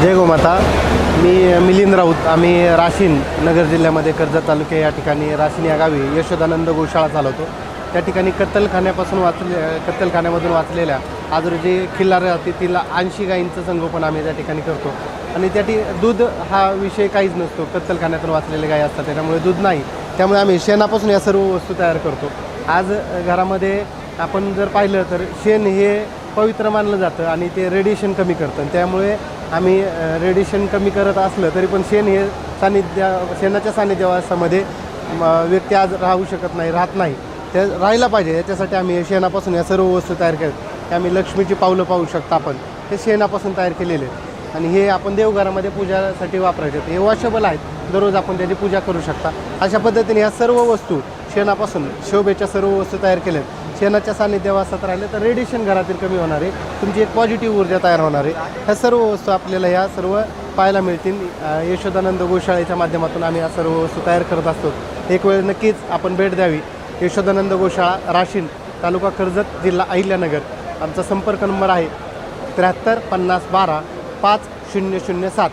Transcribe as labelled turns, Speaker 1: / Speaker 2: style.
Speaker 1: जय गोमाता. मी मिलिंद राऊत. आम्ही राशीन नगर जिल्ह्यामध्ये कर्जत तालुक्या या ठिकाणी राशीन या गावी यशोदानंद गोशाळा चालवतो. त्या ठिकाणी कत्तलखान्यामधून वाचलेल्या आज रोजी खिल्लार जातीतील 80 गायींचं संगोपन आम्ही त्या ठिकाणी करतो. आणि दूध हा विषय काहीच नसतो. कत्तलखान्यातून वाचलेले गायी असतात, त्याच्यामुळे दूध नाही. त्यामुळे आम्ही शेणापासून या सर्व वस्तू तयार करतो. आज घरामध्ये आपण जर पाहिलं तर शेण हे पवित्र मानलं जातं आणि ते रेडिएशन कमी करतं. त्यामुळे आम्ही रेडिएशन कमी करत असलं तरी पण शेण हे शेणाच्या सान्निध्यवासामध्ये व्यक्ती आज राहत नाही. ते राहायला पाहिजे. याच्यासाठी आम्ही शेणापासून या सर्व वस्तू तयार केल्या. आम्ही लक्ष्मीची पावलं पाहू शकता आपण, हे शेणापासून तयार केलेले आहेत आणि हे आपण देवघरामध्ये पूजासाठी वापरायचे. हे वॉशेबल आहेत, दररोज आपण त्याची पूजा करू शकता. अशा पद्धतीने ह्या सर्व वस्तू शेणापासून शोभेच्या सर्व वस्तू तयार केल्या आहेत. शेणाच्या सान्निध्यवासात राहिले तर रेडिएशन घरातील कमी होणार आहे, तुमची एक पॉझिटिव्ह ऊर्जा तयार होणार आहे. ह्या सर्व वस्तू आपल्याला ह्या सर्व पाहायला मिळतील. यशोदानंद गोशाळेच्या माध्यमातून आम्ही या सर्व वस्तू तयार करत असतो. एक वेळ नक्कीच आपण भेट द्यावी. यशोदानंद गोशाळा, राशीन, तालुका कर्जत, जिल्हा अहिल्यानगर. आमचा संपर्क नंबर आहे 73 50 12 5007.